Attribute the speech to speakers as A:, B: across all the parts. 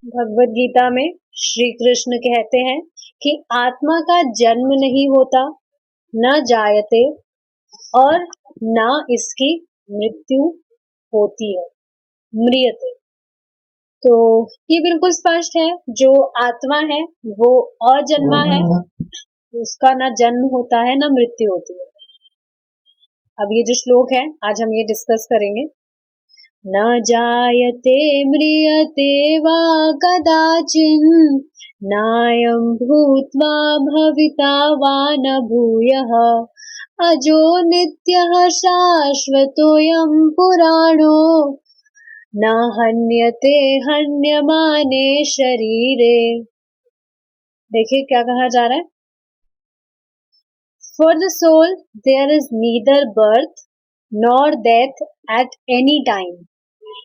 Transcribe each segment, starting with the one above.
A: भगवत गीता में श्री कृष्ण कहते हैं कि आत्मा का जन्म नहीं होता, न जायते और न इसकी मृत्यु होती है, म्रियते। तो ये बिल्कुल स्पष्ट है, जो आत्मा है वो अजन्मा है, उसका ना जन्म होता है ना मृत्यु होती है। अब ये जो श्लोक है आज हम ये डिस्कस करेंगे। न जायते म्रियते वा कदाचिन् नायं भूत्वा भविता वा न भूयः अजो नित्यः शाश्वतोऽयं पुराणो न हन्यते हन्यमाने शरीरे। देखिए क्या कहा जा रहा है। For the soul there is neither birth nor death at any time.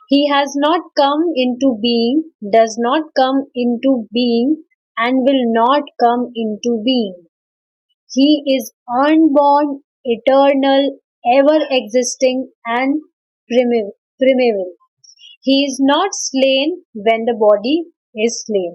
A: He has not come into being, does not come into being, and will not come into being. He is unborn, eternal, ever existing, and primeval. He is not slain when the body is slain.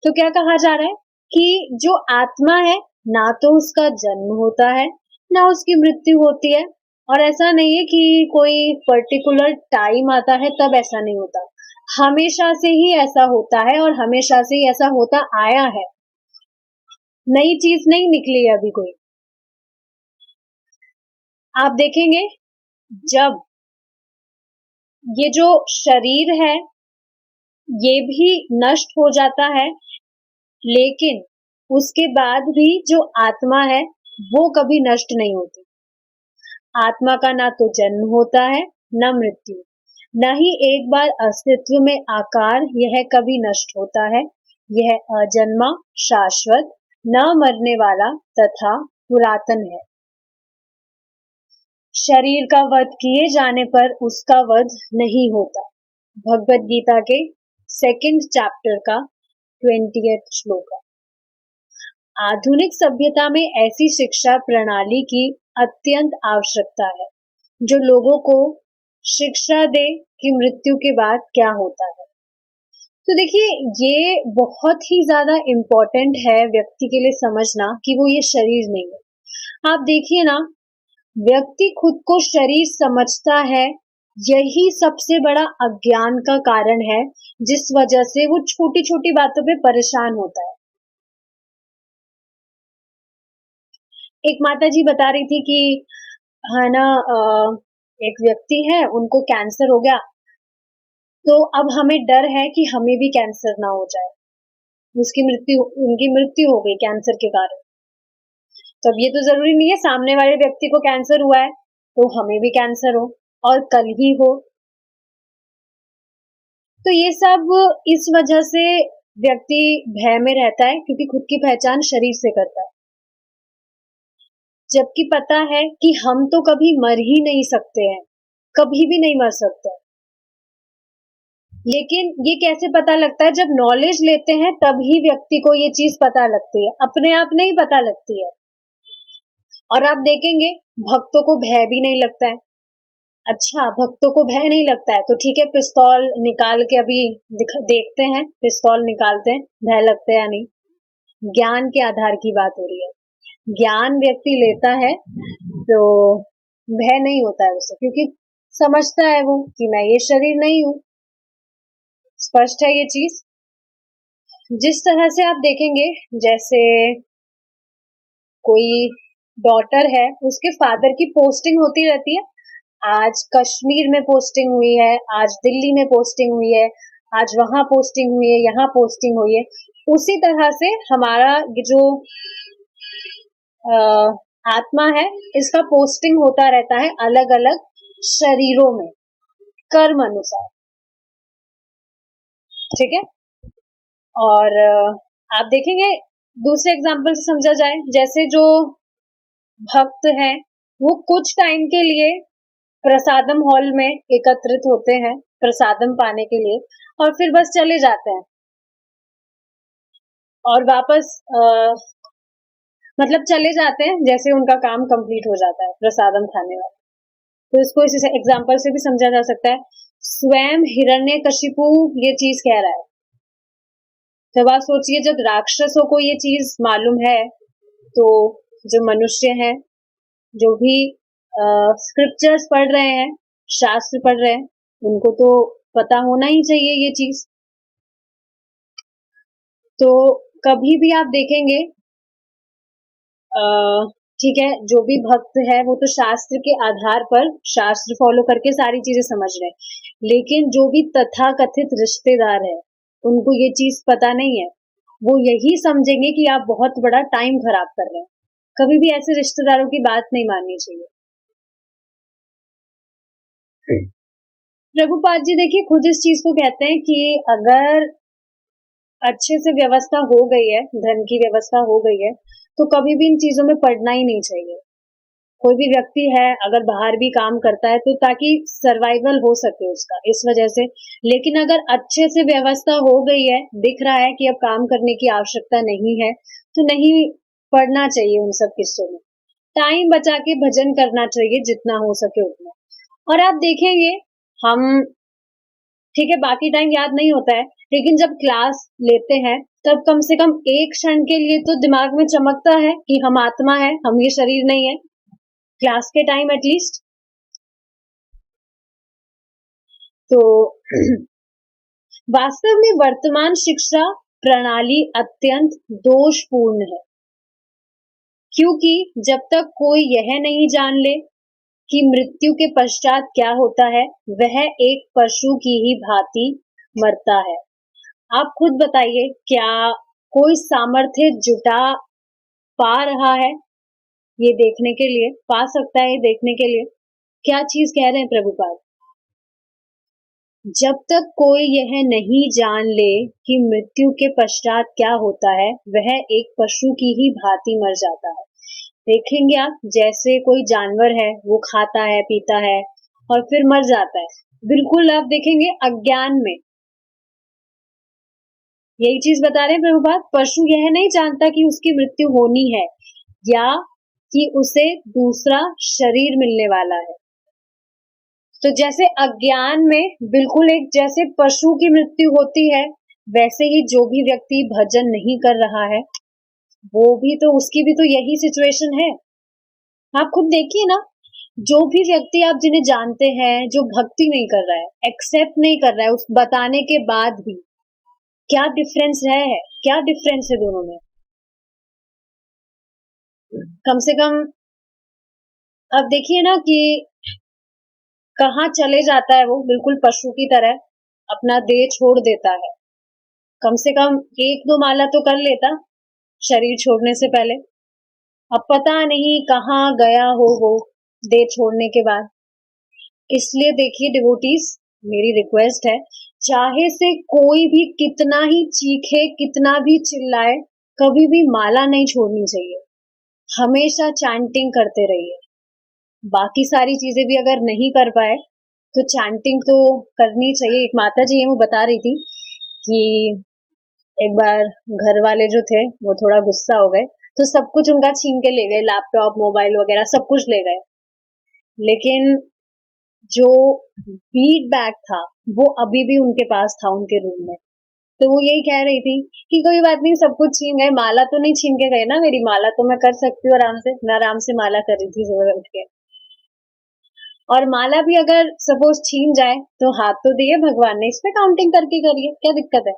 A: तो क्या कहा जा रहा है कि जो आत्मा है ना तो उसका जन्म होता है ना उसकी मृत्यु होती है, और ऐसा नहीं है कि कोई पर्टिकुलर टाइम आता है तब ऐसा नहीं होता, हमेशा से ही ऐसा होता है और हमेशा से ही ऐसा होता आया है, नई चीज नहीं निकली है अभी कोई। आप देखेंगे जब ये जो शरीर है ये भी नष्ट हो जाता है, लेकिन उसके बाद भी जो आत्मा है वो कभी नष्ट नहीं होती। आत्मा का ना तो जन्म होता है न मृत्यु, न ही एक बार अस्तित्व में आकार यह कभी नष्ट होता है। यह अजन्मा, शाश्वत, न मरने वाला तथा पुरातन है। शरीर का वध किए जाने पर उसका वध नहीं होता। भगवत गीता के 2nd चैप्टर का 20th श्लोक है। आधुनिक सभ्यता में ऐसी शिक्षा प्रणाली की अत्यंत आवश्यकता है जो लोगों को शिक्षा दे कि मृत्यु के बाद क्या होता है। तो देखिए ये बहुत ही ज्यादा इम्पोर्टेंट है व्यक्ति के लिए समझना कि वो ये शरीर नहीं है। आप देखिए ना, व्यक्ति खुद को शरीर समझता है, यही सबसे बड़ा अज्ञान का कारण है जिस वजह से वो छोटी छोटी बातों पे परेशान होता है। एक माता जी बता रही थी कि है ना, एक व्यक्ति है उनको कैंसर हो गया, तो अब हमें डर है कि हमें भी कैंसर ना हो जाए। उनकी मृत्यु हो गई कैंसर के कारण। तो अब ये तो जरूरी नहीं है सामने वाले व्यक्ति को कैंसर हुआ है तो हमें भी कैंसर हो और कल ही हो। तो ये सब इस वजह से व्यक्ति भय में रहता है क्योंकि खुद की पहचान शरीर से करता है, जबकि पता है कि हम तो कभी मर ही नहीं सकते हैं, कभी भी नहीं मर सकते। लेकिन ये कैसे पता लगता है? जब नॉलेज लेते हैं तभी व्यक्ति को ये चीज पता लगती है, अपने आप नहीं पता लगती है। और आप देखेंगे भक्तों को भय भी नहीं लगता है। अच्छा, भक्तों को भय नहीं लगता है तो ठीक है, पिस्तौल निकाल के अभी देखते हैं, पिस्तौल निकालते हैं, भय लगता है या नहीं। ज्ञान के आधार की बात हो रही है। ज्ञान व्यक्ति लेता है तो भय नहीं होता है उसे, क्योंकि समझता है वो कि मैं ये शरीर नहीं हूं। स्पष्ट है ये चीज। जिस तरह से आप देखेंगे, जैसे कोई डॉटर है, उसके फादर की पोस्टिंग होती रहती है। आज कश्मीर में पोस्टिंग हुई है, आज दिल्ली में पोस्टिंग हुई है, आज वहां पोस्टिंग हुई है, यहाँ पोस्टिंग हुई है। उसी तरह से हमारा जो आत्मा है, इसका पोस्टिंग होता रहता है अलग अलग शरीरों में, कर्म अनुसार। ठीक है। और आप देखेंगे दूसरे एग्जाम्पल से समझा जाए, जैसे जो भक्त हैं वो कुछ टाइम के लिए प्रसादम हॉल में एकत्रित होते हैं प्रसादम पाने के लिए, और फिर बस चले जाते हैं और वापस मतलब चले जाते हैं जैसे उनका काम कंप्लीट हो जाता है प्रसादम खाने वाला। तो इसको इस एग्जाम्पल से भी समझा जा सकता है। स्वयं हिरण्यकशिपु ये चीज कह रहा है तब आप सोचिए जब राक्षसों को ये चीज मालूम है, तो जो मनुष्य है, जो भी स्क्रिप्चर्स पढ़ रहे हैं, शास्त्र पढ़ रहे हैं, उनको तो पता होना ही चाहिए ये चीज। तो कभी भी आप देखेंगे, ठीक है, जो भी भक्त है वो तो शास्त्र के आधार पर शास्त्र फॉलो करके सारी चीजें समझ रहे हैं, लेकिन जो भी तथाकथित रिश्तेदार है, उनको ये चीज पता नहीं है। वो यही समझेंगे कि आप बहुत बड़ा टाइम खराब कर रहे हैं। कभी भी ऐसे रिश्तेदारों की बात नहीं माननी चाहिए। प्रभुपाद जी देखिए खुद इस चीज को कहते हैं कि अगर अच्छे से व्यवस्था हो गई है, धन की व्यवस्था हो गई है, तो कभी भी इन चीजों में पड़ना ही नहीं चाहिए। कोई भी व्यक्ति है अगर बाहर भी काम करता है तो ताकि सर्वाइवल हो सके उसका, इस वजह से। लेकिन अगर अच्छे से व्यवस्था हो गई है, दिख रहा है कि अब काम करने की आवश्यकता नहीं है, तो नहीं पड़ना चाहिए उन सब किस्सों में। टाइम बचा के भजन करना चाहिए जितना हो सके उतना। और आप देखेंगे, हम, ठीक है, बाकी टाइम याद नहीं होता है, लेकिन जब क्लास लेते हैं तब कम से कम एक क्षण के लिए तो दिमाग में चमकता है कि हम आत्मा है, हम ये शरीर नहीं है, क्लास के टाइम एटलीस्ट। तो वास्तव में वर्तमान शिक्षा प्रणाली अत्यंत दोषपूर्ण है, क्योंकि जब तक कोई यह नहीं जान ले कि मृत्यु के पश्चात क्या होता है, वह एक पशु की ही भांति मरता है। आप खुद बताइए, क्या कोई सामर्थ्य जुटा पा रहा है ये देखने के लिए, पा सकता है ये देखने के लिए? क्या चीज कह रहे हैं प्रभुपाद? जब तक कोई यह नहीं जान ले कि मृत्यु के पश्चात क्या होता है, वह एक पशु की ही भांति मर जाता है। देखेंगे आप, जैसे कोई जानवर है, वो खाता है, पीता है और फिर मर जाता है, बिल्कुल आप देखेंगे अज्ञान में। यही चीज बता रहे हैं प्रभुपाद, पशु यह नहीं जानता कि उसकी मृत्यु होनी है या कि उसे दूसरा शरीर मिलने वाला है। तो जैसे अज्ञान में बिल्कुल एक जैसे पशु की मृत्यु होती है, वैसे ही जो भी व्यक्ति भजन नहीं कर रहा है, वो भी तो, उसकी भी तो यही सिचुएशन है। आप खुद देखिए ना, जो भी व्यक्ति आप जिन्हें जानते हैं जो भक्ति नहीं कर रहा है, एक्सेप्ट नहीं कर रहा है उस बताने के बाद भी, क्या डिफरेंस है, क्या डिफरेंस है दोनों में? कम से कम अब देखिए ना कि कहाँ चले जाता है वो, बिल्कुल पशु की तरह अपना देह छोड़ देता है। कम से कम एक दो माला तो कर लेता शरीर छोड़ने से पहले। अब पता नहीं कहाँ गया हो वो देह छोड़ने के बाद। इसलिए देखिए डिवोटीज, मेरी रिक्वेस्ट है, चाहे से कोई भी कितना ही चीखे, कितना भी चिल्लाए, कभी भी माला नहीं छोड़नी चाहिए। हमेशा चैंटिंग करते रहिए। बाकी सारी चीजें भी अगर नहीं कर पाए तो चैंटिंग तो करनी चाहिए। एक माता जी है, वो बता रही थी कि एक बार घर वाले जो थे वो थोड़ा गुस्सा हो गए, तो सब कुछ उनका छीन के ले गए, लैपटॉप, मोबाइल वगैरह सब कुछ ले गए। लेकिन जो फीडबैक था वो अभी भी उनके पास था, उनके रूम में। तो वो यही कह रही थी कि कोई बात नहीं, सब कुछ छीन गए, माला तो नहीं छीन के गए ना, मेरी माला तो मैं कर सकती हूँ आराम से। मैं आराम से माला कर रही थी सुबह उठ के। और माला भी अगर सपोज छीन जाए तो हाथ तो दिए भगवान ने, इस पे काउंटिंग करके करिए, क्या दिक्कत है?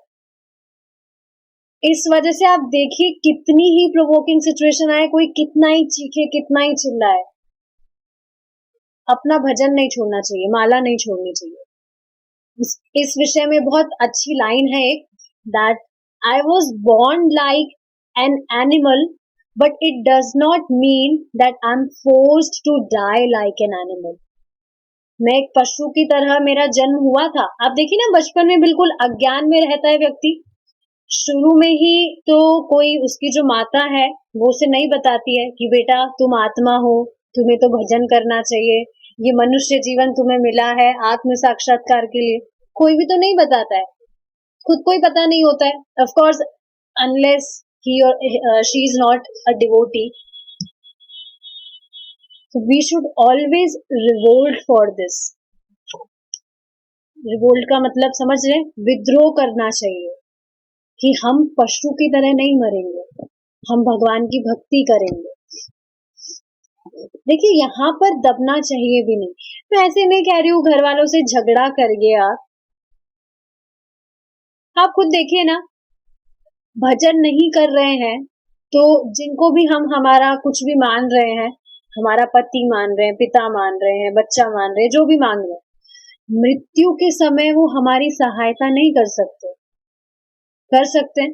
A: इस वजह से आप देखिए कितनी ही प्रोवोकिंग सिचुएशन आए, कोई कितना ही चीखे, कितना ही चिल्लाए, अपना भजन नहीं छोड़ना चाहिए, माला नहीं छोड़नी चाहिए। इस विषय में बहुत अच्छी लाइन है एक, that I was born like an animal, but it does not mean that I'm forced to die like an animal. मैं एक पशु की तरह मेरा जन्म हुआ था। आप देखिए ना, बचपन में बिल्कुल अज्ञान में रहता है व्यक्ति, शुरू में ही तो कोई उसकी जो माता है वो उसे नहीं बताती है कि बेटा तुम आत्मा हो, तुम्हें तो भजन करना चाहिए, ये मनुष्य जीवन तुम्हें मिला है आत्म साक्षात्कार के लिए। कोई भी तो नहीं बताता है, खुद को ही पता नहीं होता है। ऑफ कोर्स, अनलेस ही और she is not a devotee, we should always revolt for this. Revolt का मतलब समझ रहे हैं? विद्रोह करना चाहिए। कि हम पशु की तरह नहीं मरेंगे, हम भगवान की भक्ति करेंगे। देखिए यहाँ पर दबना चाहिए भी नहीं। मैं ऐसे नहीं कह रही हूँ घर वालों से झगड़ा करिए आप खुद देखिए ना, भजन नहीं कर रहे हैं तो जिनको भी हम हमारा कुछ भी मान रहे हैं, हमारा पति मान रहे हैं, पिता मान रहे हैं, बच्चा मान रहे हैं, जो भी मान रहे हैं, मृत्यु के समय वो हमारी सहायता नहीं कर सकते। कर सकते हैं?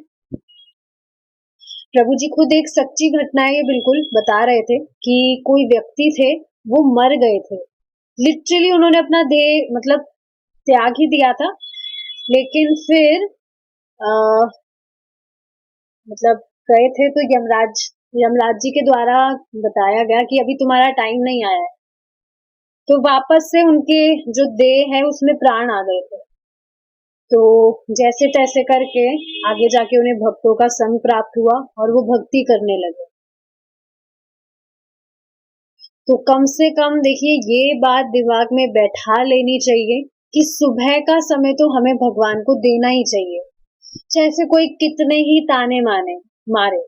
A: प्रभु जी खुद एक सच्ची घटना है, ये बिल्कुल बता रहे थे कि कोई व्यक्ति थे, वो मर गए थे। लिटरली उन्होंने अपना देह मतलब त्याग ही दिया था, लेकिन फिर मतलब गए थे तो यमराज जी के द्वारा बताया गया कि अभी तुम्हारा टाइम नहीं आया है। तो वापस से उनके जो देह है उसमें प्राण आ गए थे। तो जैसे तैसे करके आगे जाके उन्हें भक्तों का संग प्राप्त हुआ और वो भक्ति करने लगे। तो कम से कम देखिए ये बात दिमाग में बैठा लेनी चाहिए कि सुबह का समय तो हमें भगवान को देना ही चाहिए, जैसे कोई कितने ही ताने मारे।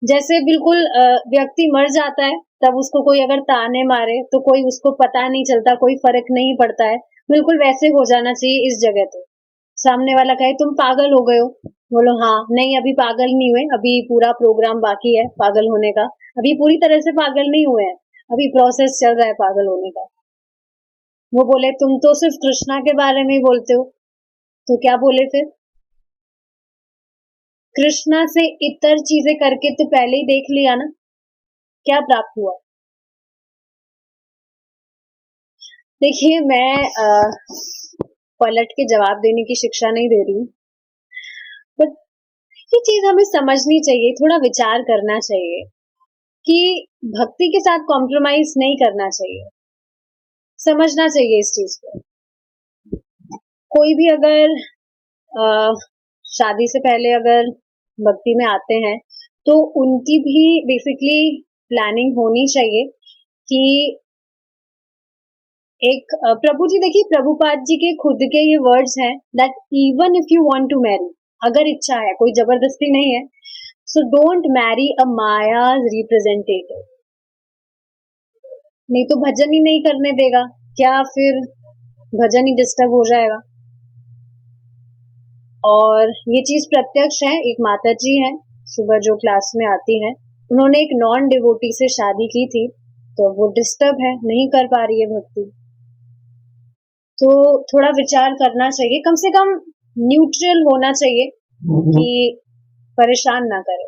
A: जैसे बिल्कुल व्यक्ति मर जाता है तब उसको कोई अगर ताने मारे तो कोई उसको पता नहीं चलता, कोई फर्क नहीं पड़ता है। बिल्कुल वैसे हो जाना चाहिए इस जगह तो। सामने वाला कहे तुम पागल हो गए हो, बोलो हाँ, नहीं अभी पागल नहीं हुए, अभी पूरा प्रोग्राम बाकी है पागल होने का, अभी पूरी तरह से पागल नहीं हुए हैं, अभी प्रोसेस चल रहा है पागल होने का। वो बोले तुम तो सिर्फ कृष्णा के बारे में ही बोलते हो, तो क्या बोले फिर? कृष्णा से इतर चीजें करके तो पहले ही देख लिया ना, क्या प्राप्त हुआ? देखिए मैं पलट के जवाब देने की शिक्षा नहीं दे रही हूँ, बट ये चीज हमें समझनी चाहिए, थोड़ा विचार करना चाहिए कि भक्ति के साथ कॉम्प्रोमाइज नहीं करना चाहिए, समझना चाहिए इस चीज को। कोई भी अगर शादी से पहले अगर भक्ति में आते हैं तो उनकी भी बेसिकली प्लानिंग होनी चाहिए कि एक प्रभु जी देखिए प्रभुपाद जी के खुद के ये वर्ड्स हैं that even if you want to marry, अगर इच्छा है, कोई जबरदस्ती नहीं है, so don't marry a Maya representative. नहीं तो भजन ही नहीं करने देगा, क्या फिर भजन ही डिस्टर्ब हो जाएगा। और ये चीज प्रत्यक्ष है, एक माता जी है सुबह जो क्लास में आती है, उन्होंने एक नॉन डिवोटी से शादी की थी, तो वो डिस्टर्ब है, नहीं कर पा रही है भक्ति। तो थोड़ा विचार करना चाहिए, कम से कम न्यूट्रल होना चाहिए कि परेशान ना करे।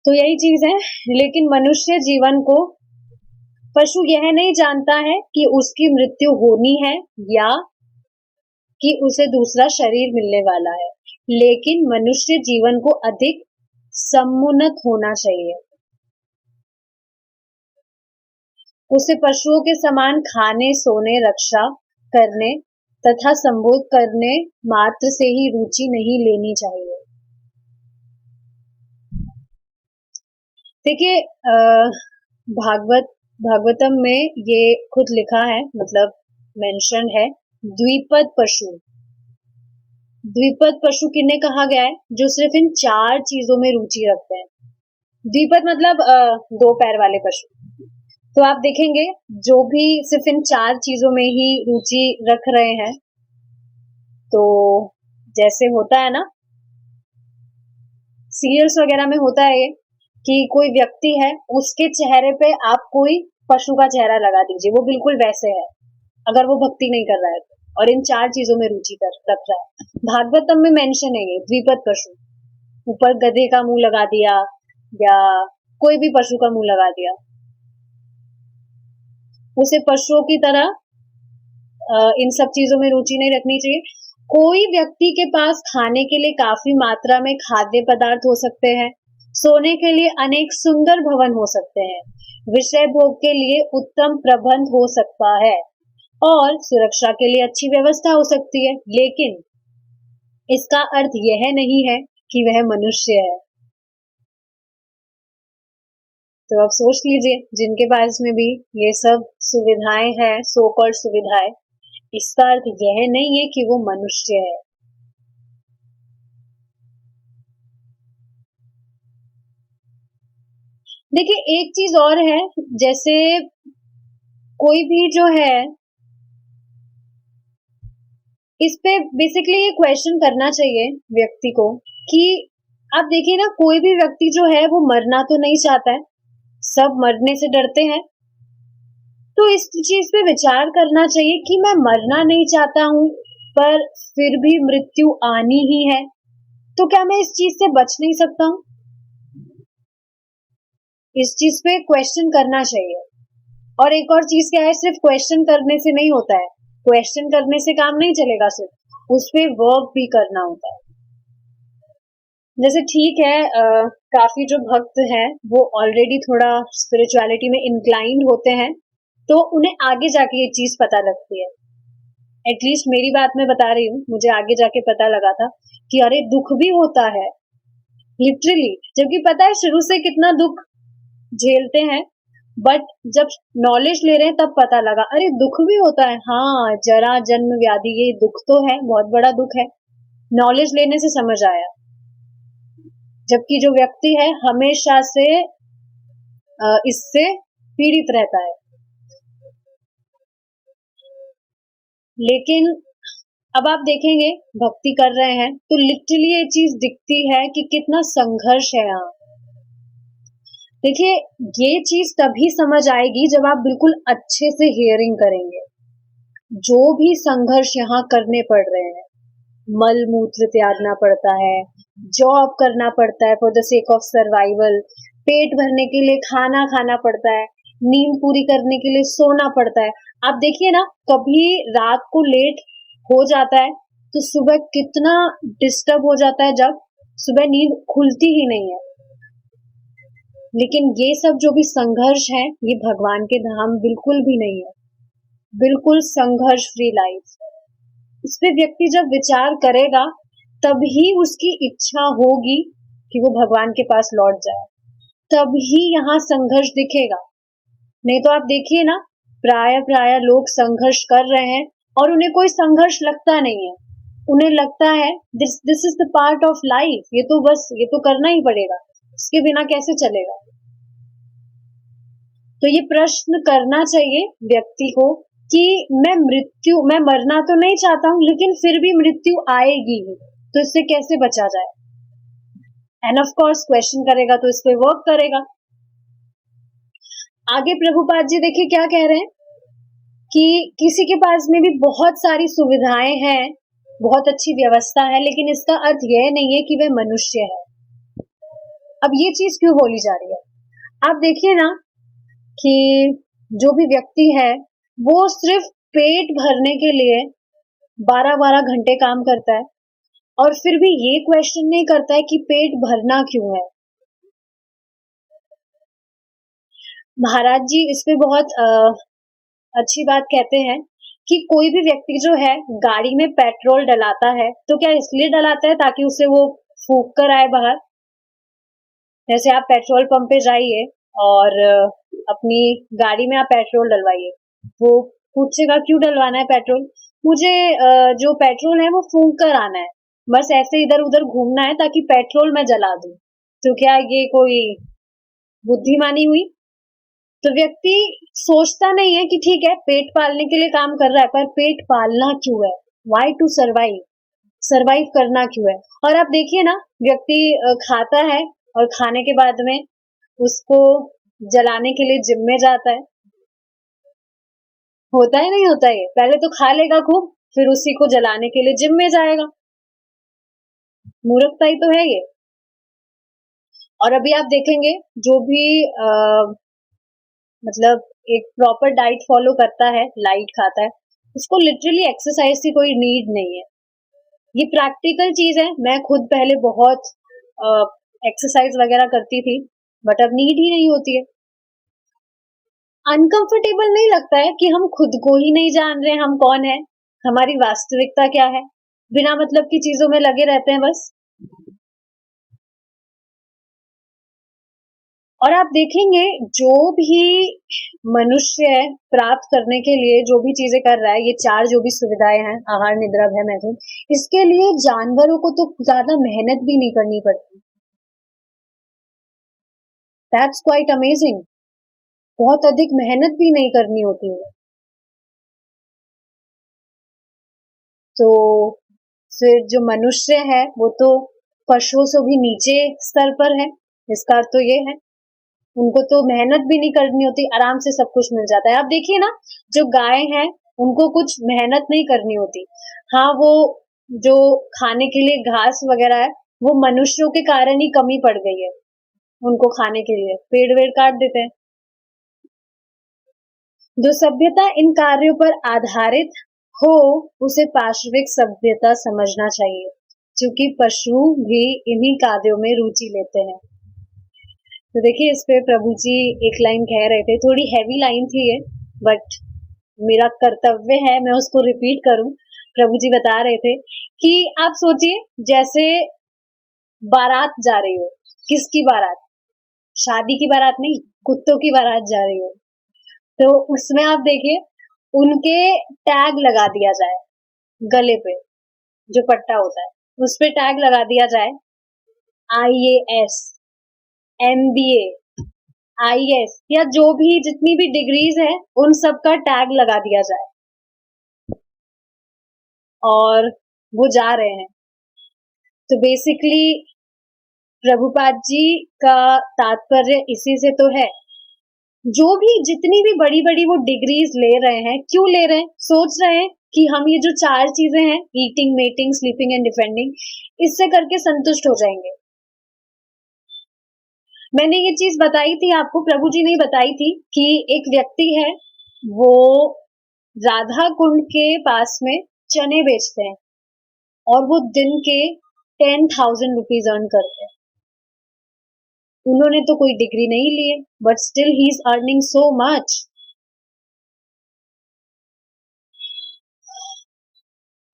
A: तो यही चीज है, लेकिन मनुष्य जीवन को पशु यह नहीं जानता है कि उसकी मृत्यु होनी है या कि उसे दूसरा शरीर मिलने वाला है, लेकिन मनुष्य जीवन को अधिक समुन्नत होना चाहिए। उसे पशुओं के समान खाने, सोने, रक्षा करने तथा संबोध करने मात्र से ही रुचि नहीं लेनी चाहिए। देखिए भागवतम में ये खुद लिखा है, मतलब मेंशन है, द्विपद पशु। द्विपद पशु किन्हें कहा गया है? जो सिर्फ इन 4 चीजों में रुचि रखते हैं। द्विपद मतलब 2 पैर वाले पशु। तो आप देखेंगे जो भी सिर्फ इन 4 चीजों में ही रुचि रख रहे हैं, तो जैसे होता है ना सीरियल्स वगैरह में होता है ये कि कोई व्यक्ति है, उसके चेहरे पे आप कोई पशु का चेहरा लगा दीजिए, वो बिल्कुल वैसे है अगर वो भक्ति नहीं कर रहा है तो, और इन 4 चीजों में रुचि रख रहा है। भागवतम में मेंशन है ये द्विपद पशु। ऊपर गधे का मुंह लगा दिया या कोई भी पशु का मुंह लगा दिया, उसे पशुओं की तरह इन सब चीजों में रुचि नहीं रखनी चाहिए। कोई व्यक्ति के पास खाने के लिए काफी मात्रा में खाद्य पदार्थ हो सकते हैं, सोने के लिए अनेक सुंदर भवन हो सकते हैं, विषय भोग के लिए उत्तम प्रबंध हो सकता है और सुरक्षा के लिए अच्छी व्यवस्था हो सकती है, लेकिन इसका अर्थ यह नहीं है कि वह मनुष्य है। तो आप सोच लीजिए जिनके पास में भी ये सब सुविधाएं हैं, सो कॉल्ड सुविधाएं, इसका अर्थ यह नहीं है कि वो मनुष्य है। देखिए एक चीज और है, जैसे कोई भी जो है इस पे बेसिकली ये क्वेश्चन करना चाहिए व्यक्ति को कि आप देखिए ना, कोई भी व्यक्ति जो है वो मरना तो नहीं चाहता है, सब मरने से डरते हैं। तो इस चीज पे विचार करना चाहिए कि मैं मरना नहीं चाहता हूँ, पर फिर भी मृत्यु आनी ही है, तो क्या मैं इस चीज से बच नहीं सकता हूँ? इस चीज पे क्वेश्चन करना चाहिए। और एक और चीज क्या है, सिर्फ क्वेश्चन करने से नहीं होता है, क्वेश्चन करने से काम नहीं चलेगा, सिर्फ उस पे वर्क भी करना होता है। जैसे ठीक है, काफी जो भक्त हैं वो ऑलरेडी थोड़ा स्पिरिचुअलिटी में इंक्लाइंड होते हैं, तो उन्हें आगे जाके ये चीज पता लगती है। एटलीस्ट मेरी बात मैं बता रही हूँ, मुझे आगे जाके पता लगा था कि अरे दुख भी होता है, लिटरली, जबकि पता है शुरू से कितना दुख झेलते हैं, बट जब नॉलेज ले रहे हैं तब पता लगा अरे दुख भी होता है, हाँ जरा जन्म व्याधि ये दुख तो है, बहुत बड़ा दुख है। नॉलेज लेने से समझ आया। जबकि जो व्यक्ति है हमेशा से इससे पीड़ित रहता है। लेकिन अब आप देखेंगे भक्ति कर रहे हैं तो लिटरली ये चीज दिखती है कि कितना संघर्ष है यहाँ। देखिए ये चीज तभी समझ आएगी जब आप बिल्कुल अच्छे से हियरिंग करेंगे। जो भी संघर्ष यहाँ करने पड़ रहे हैं, मल मूत्र त्यागना पड़ता है, जॉब करना पड़ता है for the sake of survival, पेट भरने के लिए खाना खाना पड़ता है, नींद पूरी करने के लिए सोना पड़ता है। आप देखिए ना, कभी रात को लेट हो जाता है तो सुबह कितना डिस्टर्ब हो जाता है, जब सुबह नींद खुलती ही नहीं है। लेकिन ये सब जो भी संघर्ष है ये भगवान के धाम बिल्कुल भी नहीं है, बिल्कुल संघर्ष फ्री लाइफ। इस पे व्यक्ति जब विचार करेगा तभी उसकी इच्छा होगी कि वो भगवान के पास लौट जाए, तभी यहाँ संघर्ष दिखेगा। नहीं तो आप देखिए ना, प्राय लोग संघर्ष कर रहे हैं और उन्हें कोई संघर्ष लगता नहीं है। उन्हें लगता है this is the part of life, ये तो बस ये तो करना ही पड़ेगा, इसके बिना कैसे चलेगा। तो ये प्रश्न करना चाहिए व्यक्ति को कि मैं मरना तो नहीं चाहता हूँ, लेकिन फिर भी मृत्यु आएगी ही, तो इससे कैसे बचा जाए। एंड ऑफ कोर्स क्वेश्चन करेगा तो इस पे वर्क करेगा। आगे प्रभुपाद जी देखिए क्या कह रहे हैं कि किसी के पास में भी बहुत सारी सुविधाएं हैं, बहुत अच्छी व्यवस्था है, लेकिन इसका अर्थ यह नहीं है कि वह मनुष्य है। अब ये चीज क्यों बोली जा रही है, आप देखिए ना कि जो भी व्यक्ति है वो सिर्फ पेट भरने के लिए 12-12 घंटे काम करता है और फिर भी ये क्वेश्चन नहीं करता है कि पेट भरना क्यों है। महाराज जी इस पे बहुत अच्छी बात कहते हैं कि कोई भी व्यक्ति जो है गाड़ी में पेट्रोल डलाता है तो क्या इसलिए डलाता है ताकि उसे वो फूंक कर आए बाहर। जैसे आप पेट्रोल पंप पे जाइए और अपनी गाड़ी में आप पेट्रोल डलवाइए, वो पूछेगा क्यों डलवाना है पेट्रोल, मुझे जो पेट्रोल है वो फूंक कर आना है, बस ऐसे इधर उधर घूमना है ताकि पेट्रोल मैं जला दूं। तो क्या ये कोई बुद्धिमानी हुई। तो व्यक्ति सोचता नहीं है कि ठीक है पेट पालने के लिए काम कर रहा है, पर पेट पालना क्यों है, वाई टू सर्वाइव, सर्वाइव करना क्यों है। और आप देखिए ना, व्यक्ति खाता है और खाने के बाद में उसको जलाने के लिए जिम में जाता है, होता है नहीं होता, ये पहले तो खा लेगा खूब फिर उसी को जलाने के लिए जिम में जाएगा। मूर्खता ही तो है ये। और अभी आप देखेंगे जो भी मतलब एक प्रॉपर डाइट फॉलो करता है, लाइट खाता है, उसको लिटरली एक्सरसाइज की कोई नीड नहीं है। ये प्रैक्टिकल चीज है, मैं खुद पहले बहुत एक्सरसाइज वगैरह करती थी, बट अब नीड ही नहीं होती है। अनकंफर्टेबल नहीं लगता है कि हम खुद को ही नहीं जान रहे हम कौन है, हमारी वास्तविकता क्या है, बिना मतलब की चीजों में लगे रहते हैं बस। और आप देखेंगे जो भी मनुष्य प्राप्त करने के लिए जो भी चीजें कर रहा है, ये 4 जो भी सुविधाएं हैं, आहार, निद्रा, भय, मैथुन, इसके लिए जानवरों को तो ज्यादा मेहनत भी नहीं करनी पड़ती। That's quite amazing. बहुत अधिक मेहनत भी नहीं करनी होती है। तो फिर जो मनुष्य है वो तो पशुओं से भी नीचे स्तर पर है, इसका अर्थ तो ये है। उनको तो मेहनत भी नहीं करनी होती, आराम से सब कुछ मिल जाता है। आप देखिए ना, जो गाय है उनको कुछ मेहनत नहीं करनी होती। हाँ, वो जो खाने के लिए घास वगैरह है वो मनुष्यों के कारण ही कमी पड़ गई है। उनको खाने के लिए पेड़ वेड़ काट देते हैं। जो सभ्यता इन कार्यों पर आधारित हो उसे पार्श्विक सभ्यता समझना चाहिए, क्योंकि पशु भी इन्हीं कार्यों में रुचि लेते हैं। तो देखिए, इस पे प्रभु जी एक लाइन कह रहे थे, थोड़ी हैवी लाइन थी ये, बट मेरा कर्तव्य है मैं उसको रिपीट करूं। प्रभु जी बता रहे थे कि आप सोचिए, जैसे बारात जा रही हो। किसकी बारात? शादी की बारात नहीं, कुत्तों की बारात जा रही हो। तो उसमें आप देखिए, उनके टैग लगा दिया जाए गले पे, जो पट्टा होता है उस पे टैग लगा दिया जाए, IAS, MBA, IS, या जो भी जितनी भी डिग्रीज है उन सब का टैग लगा दिया जाए, और वो जा रहे हैं। तो बेसिकली प्रभुपाद जी का तात्पर्य इसी से तो है, जो भी जितनी भी बड़ी बड़ी वो डिग्रीज ले रहे हैं, क्यों ले रहे हैं? सोच रहे हैं कि हम ये जो 4 चीजें हैं, eating, mating, sleeping and defending, इससे करके संतुष्ट हो जाएंगे। मैंने ये चीज बताई थी आपको, प्रभु जी ने बताई थी कि एक व्यक्ति है, वो राधा कुंड के पास में चने बेचते हैं और वो दिन के 10,000 रुपीज अर्न करते हैं। उन्होंने तो कोई डिग्री नहीं ली है, but still he is earning so much.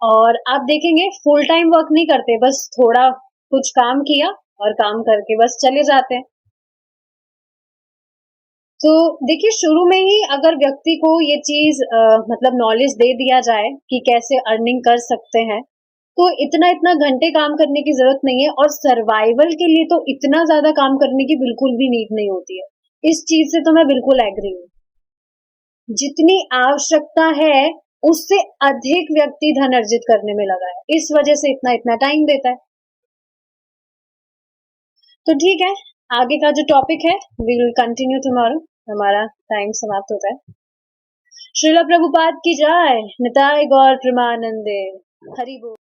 A: और आप देखेंगे फुल टाइम वर्क नहीं करते, बस थोड़ा कुछ काम किया और काम करके बस चले जाते हैं। तो देखिए, शुरू में ही अगर व्यक्ति को ये चीज मतलब नॉलेज दे दिया जाए कि कैसे अर्निंग कर सकते हैं, तो इतना इतना घंटे काम करने की जरूरत नहीं है, और सर्वाइवल के लिए तो इतना ज्यादा काम करने की बिल्कुल भी नीड नहीं होती है। इस चीज से तो मैं बिल्कुल एग्री हूँ। जितनी आवश्यकता है उससे अधिक व्यक्ति धन अर्जित करने में लगा है, इस वजह से इतना इतना टाइम देता है। तो ठीक है, आगे का जो टॉपिक है वी विल कंटिन्यू टुमारो। हमारा टाइम समाप्त होता है। श्रील प्रभुपाद की जय। निताय गौर प्रेमानंदे। हरि बोल।